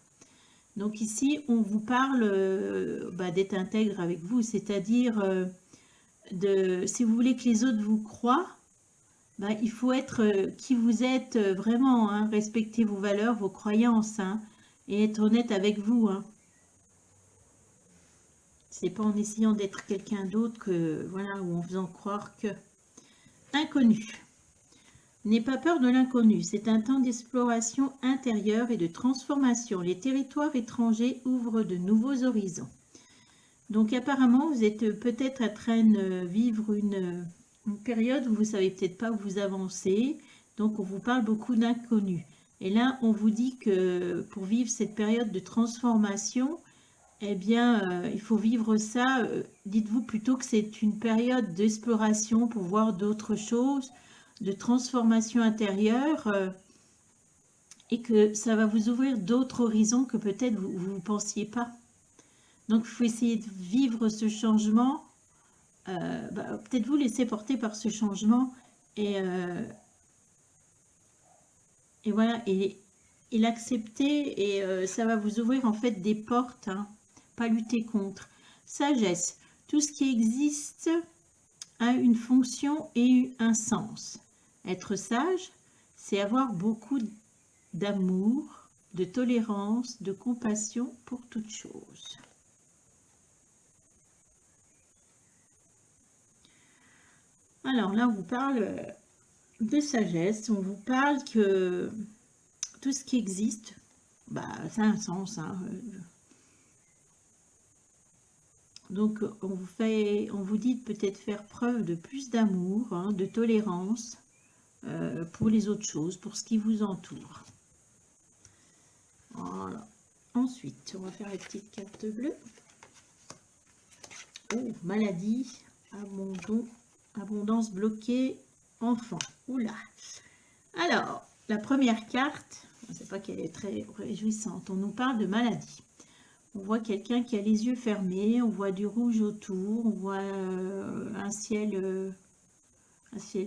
Donc ici, on vous parle d'être intègre avec vous, c'est-à-dire si vous voulez que les autres vous croient, il faut être qui vous êtes vraiment, hein, respecter vos valeurs, vos croyances, hein, et être honnête avec vous. Hein. C'est pas en essayant d'être quelqu'un d'autre que, voilà, ou en faisant croire que. Inconnu. N'aie pas peur de l'inconnu, c'est un temps d'exploration intérieure et de transformation. Les territoires étrangers ouvrent de nouveaux horizons. Donc apparemment, vous êtes peut-être en train de vivre une période où vous ne savez peut-être pas où vous avancez. Donc on vous parle beaucoup d'inconnu. Et là, on vous dit que pour vivre cette période de transformation, eh bien, il faut vivre ça. Dites-vous plutôt que c'est une période d'exploration pour voir d'autres choses, de transformation intérieure, et que ça va vous ouvrir d'autres horizons que peut-être vous ne pensiez pas. Donc, il faut essayer de vivre ce changement, peut-être vous laisser porter par ce changement, et voilà, et l'accepter, et ça va vous ouvrir en fait des portes, hein, pas lutter contre. Sagesse, tout ce qui existe a une fonction et un sens. Être sage, c'est avoir beaucoup d'amour, de tolérance, de compassion pour toute chose. Alors là, on vous parle de sagesse, on vous parle que tout ce qui existe, ça a un sens. Hein. Donc, on vous dit de peut-être faire preuve de plus d'amour, hein, de tolérance pour les autres choses, pour ce qui vous entoure. Voilà. Ensuite, on va faire les petites cartes bleues. Oh, maladie, abondance bloquée, enfant. Oula. Alors, la première carte, je ne sais pas qu'elle est très réjouissante. On nous parle de maladie. On voit quelqu'un qui a les yeux fermés, on voit du rouge autour, on voit un ciel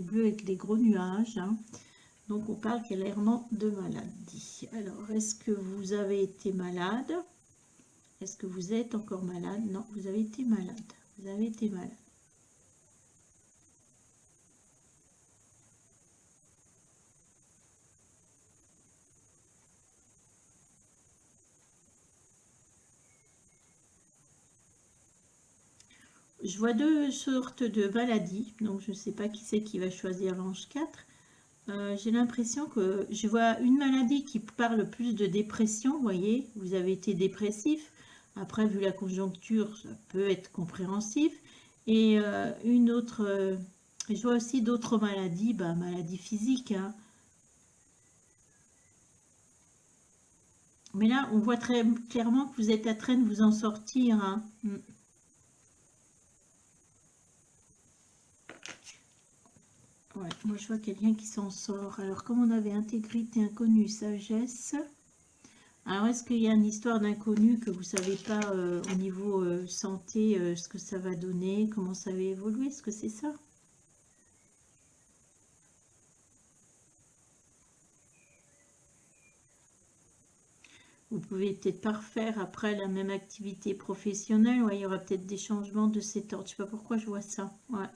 bleu avec des gros nuages. Hein. Donc, on parle clairement de maladie. Alors, est-ce que vous avez été malade? Est-ce que vous êtes encore malade? Non, vous avez été malade. Vous avez été malade. Je vois deux sortes de maladies, donc je ne sais pas qui c'est qui va choisir l'ange 4. J'ai l'impression que je vois une maladie qui parle plus de dépression, vous voyez, vous avez été dépressif. Après, vu la conjoncture, ça peut être compréhensif. Et une autre, je vois aussi d'autres maladies, maladies physiques. Hein. Mais là, on voit très clairement que vous êtes en train de vous en sortir. Hein. Ouais, moi je vois quelqu'un qui s'en sort. Alors, comme on avait intégrité, inconnue, sagesse. Alors, est-ce qu'il y a une histoire d'inconnu que vous ne savez pas au niveau santé, ce que ça va donner, comment ça va évoluer? Est-ce que c'est ça? Vous pouvez peut-être pas refaire après la même activité professionnelle. Ouais, il y aura peut-être des changements de cet ordre. Je ne sais pas pourquoi je vois ça. Ouais.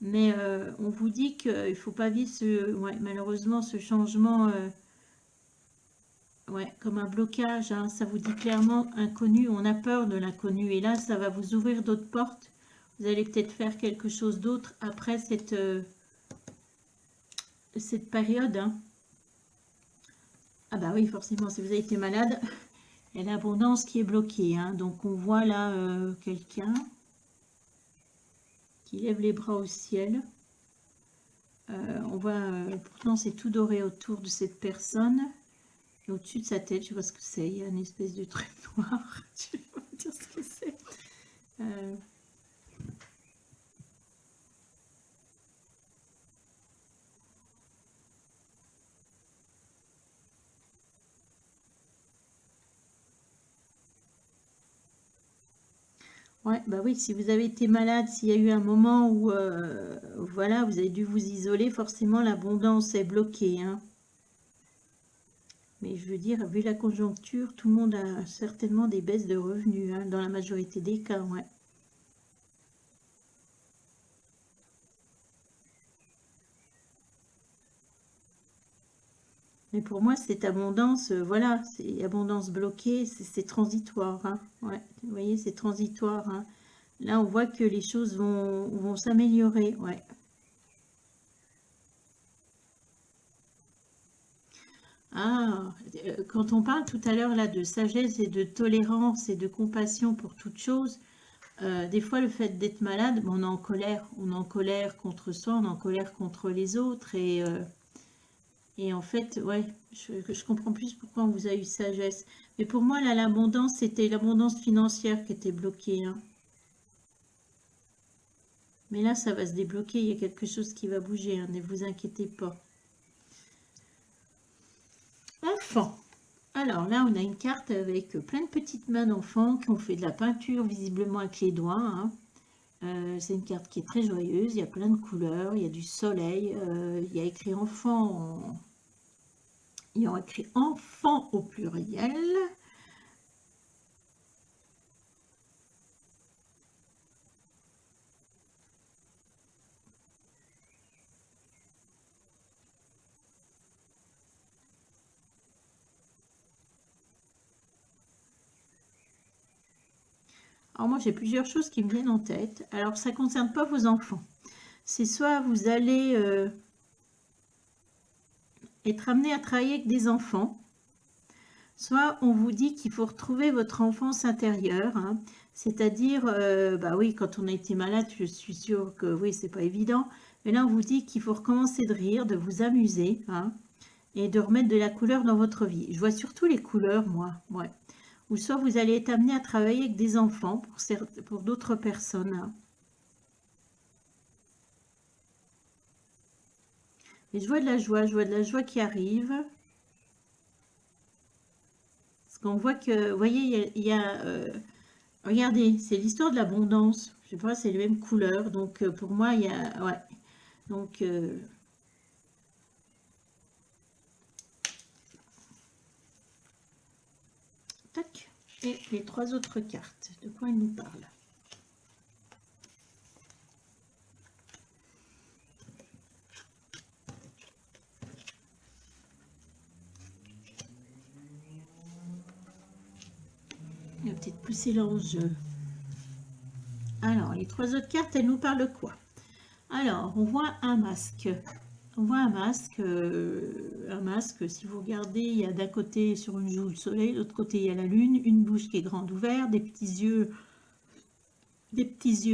Mais on vous dit qu'il ne faut pas vivre malheureusement ce changement comme un blocage. Hein, ça vous dit clairement inconnu. On a peur de l'inconnu. Et là, ça va vous ouvrir d'autres portes. Vous allez peut-être faire quelque chose d'autre après cette période. Hein. Ah bah oui, forcément, si vous avez été malade, il y a l'abondance qui est bloquée. Hein. Donc on voit là quelqu'un qui lève les bras au ciel. On voit, pourtant c'est tout doré autour de cette personne. Au-dessus de sa tête, je sais pas ce que c'est. Il y a une espèce de truc noir. Je vais pas vous dire ce que c'est. Ouais, bah oui, si vous avez été malade, s'il y a eu un moment où voilà, vous avez dû vous isoler, forcément l'abondance est bloquée, hein. Mais je veux dire, vu la conjoncture, tout le monde a certainement des baisses de revenus, hein, dans la majorité des cas, ouais. Mais pour moi, cette abondance, voilà, c'est abondance bloquée, c'est transitoire, hein. Ouais, vous voyez, c'est transitoire, hein. Là, on voit que les choses vont s'améliorer, ouais. Ah, quand on parle tout à l'heure là de sagesse et de tolérance et de compassion pour toute chose, des fois le fait d'être malade, bon, on est en colère contre soi, on est en colère contre les autres et en fait, ouais, je comprends plus pourquoi on vous a eu sagesse. Mais pour moi là, l'abondance, c'était l'abondance financière qui était bloquée, hein. Mais là, ça va se débloquer, il y a quelque chose qui va bouger, hein, ne vous inquiétez pas. Enfant. Alors là, on a une carte avec plein de petites mains d'enfants qui ont fait de la peinture, visiblement avec les doigts, hein. C'est une carte qui est très joyeuse, il y a plein de couleurs, il y a du soleil, il y a écrit enfant, ils ont écrit enfant au pluriel. Alors moi, j'ai plusieurs choses qui me viennent en tête. Alors, ça ne concerne pas vos enfants. C'est soit vous allez être amené à travailler avec des enfants, soit on vous dit qu'il faut retrouver votre enfance intérieure, hein. C'est-à-dire, bah oui, quand on a été malade, je suis sûre que oui, c'est pas évident, mais là on vous dit qu'il faut recommencer de rire, de vous amuser, hein, et de remettre de la couleur dans votre vie. Je vois surtout les couleurs, moi, ouais. Ou soit vous allez être amené à travailler avec des enfants pour d'autres personnes, hein. Et je vois de la joie qui arrive. Parce qu'on voit que, vous voyez, regardez, c'est l'histoire de l'abondance. Je sais pas, c'est les mêmes couleurs. Donc, pour moi, il y a... Ouais. Donc, tac. Et les trois autres cartes. De quoi ils nous parlent? Il va peut-être pousser l'enjeu. Alors, les trois autres cartes, elles nous parlent de quoi? Alors, on voit un masque. On voit un masque, si vous regardez, il y a d'un côté sur une joue le soleil, de l'autre côté il y a la lune, une bouche qui est grande ouverte, des petits yeux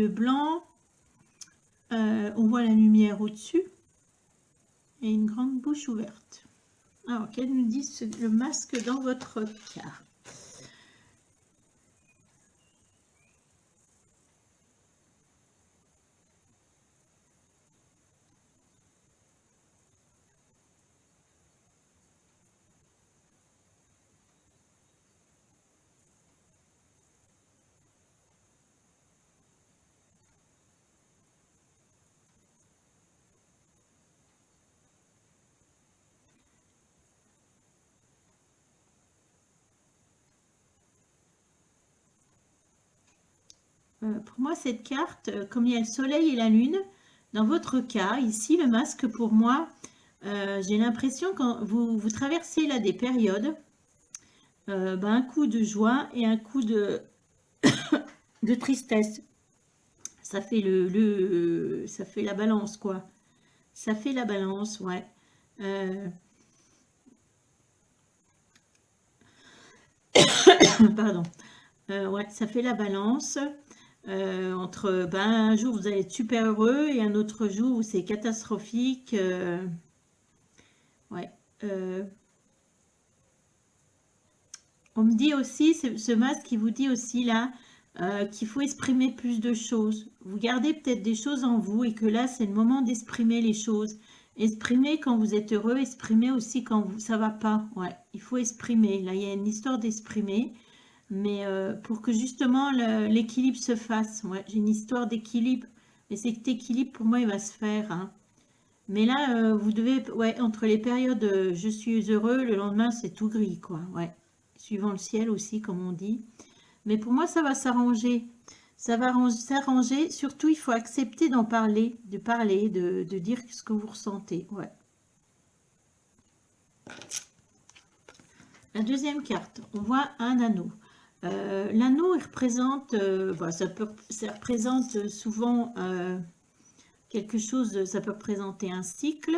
blancs, on voit la lumière au-dessus et une grande bouche ouverte. Alors, qu'elle nous dit le masque dans votre carte? Pour moi, cette carte, comme il y a le soleil et la lune, dans votre cas, ici, le masque, pour moi, j'ai l'impression quand vous traversez là des périodes, un coup de joie et un coup de tristesse. Ça fait ça fait la balance, quoi. Ça fait la balance, ouais. Pardon. Ouais, ça fait la balance. Entre un jour vous allez être super heureux et un autre jour où c'est catastrophique. Ouais. On me dit aussi, ce masque qui vous dit aussi là, qu'il faut exprimer plus de choses. Vous gardez peut-être des choses en vous et que là, c'est le moment d'exprimer les choses. Exprimer quand vous êtes heureux, exprimer aussi quand ça va pas. Ouais, il faut exprimer. Là, il y a une histoire d'exprimer, mais pour que justement l'équilibre se fasse. Ouais, j'ai une histoire d'équilibre, et cet équilibre, pour moi, il va se faire, hein. Mais là, vous devez, ouais, entre les périodes je suis heureux, le lendemain, c'est tout gris, quoi. Ouais, suivant le ciel aussi, comme on dit. Mais pour moi, ça va s'arranger. Ça va s'arranger. Surtout, il faut accepter d'en parler, de dire ce que vous ressentez. Ouais. La deuxième carte, on voit un anneau. L'anneau, il représente, voilà, ça représente souvent quelque chose, ça peut représenter un cycle.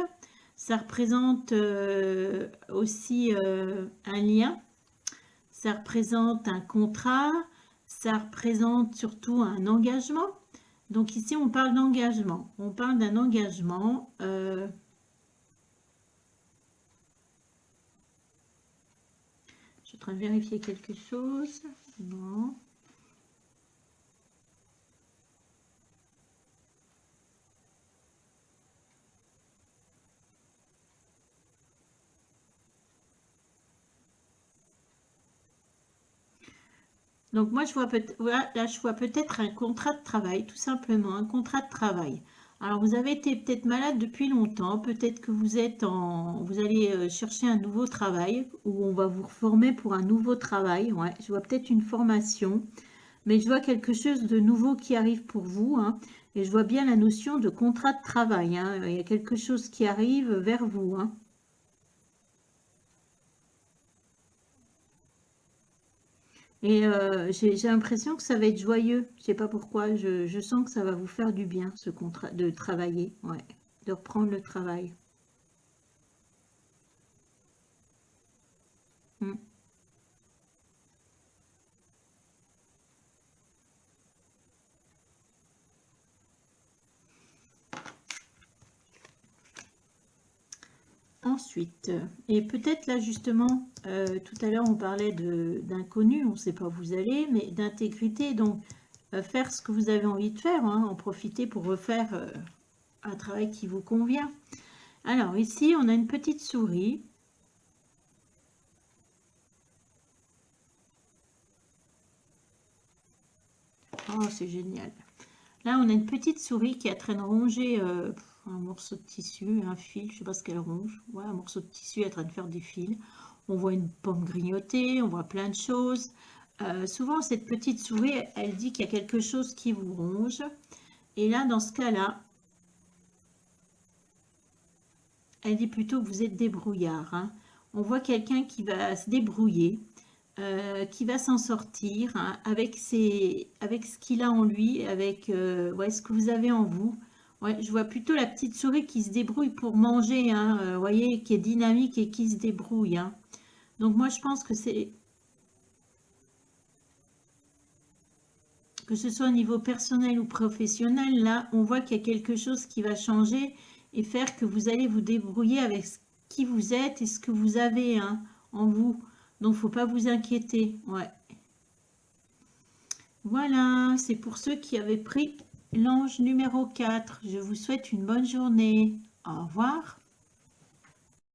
Ça représente aussi un lien. Ça représente un contrat. Ça représente surtout un engagement. Donc ici, on parle d'engagement. On parle d'un engagement. Je suis en train de vérifier quelque chose. Non. Donc moi, je vois peut-être un contrat de travail, tout simplement, un contrat de travail. Alors, vous avez été peut-être malade depuis longtemps, peut-être que vous allez chercher un nouveau travail, ou on va vous reformer pour un nouveau travail. Ouais, je vois peut-être une formation, mais je vois quelque chose de nouveau qui arrive pour vous, hein, et je vois bien la notion de contrat de travail, hein. Il y a quelque chose qui arrive vers vous, hein. Et j'ai l'impression que ça va être joyeux. Je sais pas pourquoi. Je sens que ça va vous faire du bien, ce contrat de travailler. Ouais, de reprendre le travail. Mm. Ensuite, et peut-être là justement, tout à l'heure on parlait d'inconnu, on ne sait pas où vous allez, mais d'intégrité. Donc, faire ce que vous avez envie de faire, hein, en profiter pour refaire un travail qui vous convient. Alors ici, on a une petite souris. Oh, c'est génial. Là, on a une petite souris qui est en train de ronger un morceau de tissu, un fil, je ne sais pas ce qu'elle ronge. Ouais, un morceau de tissu est en train de faire des fils. On voit une pomme grignotée, on voit plein de choses. Souvent, cette petite souris, elle dit qu'il y a quelque chose qui vous ronge. Et là, dans ce cas-là, elle dit plutôt que vous êtes débrouillard, hein. On voit quelqu'un qui va se débrouiller, qui va s'en sortir, hein, avec ce qu'il a en lui, avec ouais, ce que vous avez en vous. Ouais, je vois plutôt la petite souris qui se débrouille pour manger, hein, voyez, qui est dynamique et qui se débrouille, hein. Donc moi, je pense que que ce soit au niveau personnel ou professionnel, là, on voit qu'il y a quelque chose qui va changer et faire que vous allez vous débrouiller avec qui vous êtes et ce que vous avez, hein, en vous. Donc, faut pas vous inquiéter. Ouais. Voilà, c'est pour ceux qui avaient pris l'ange numéro 4. Je vous souhaite une bonne journée. Au revoir.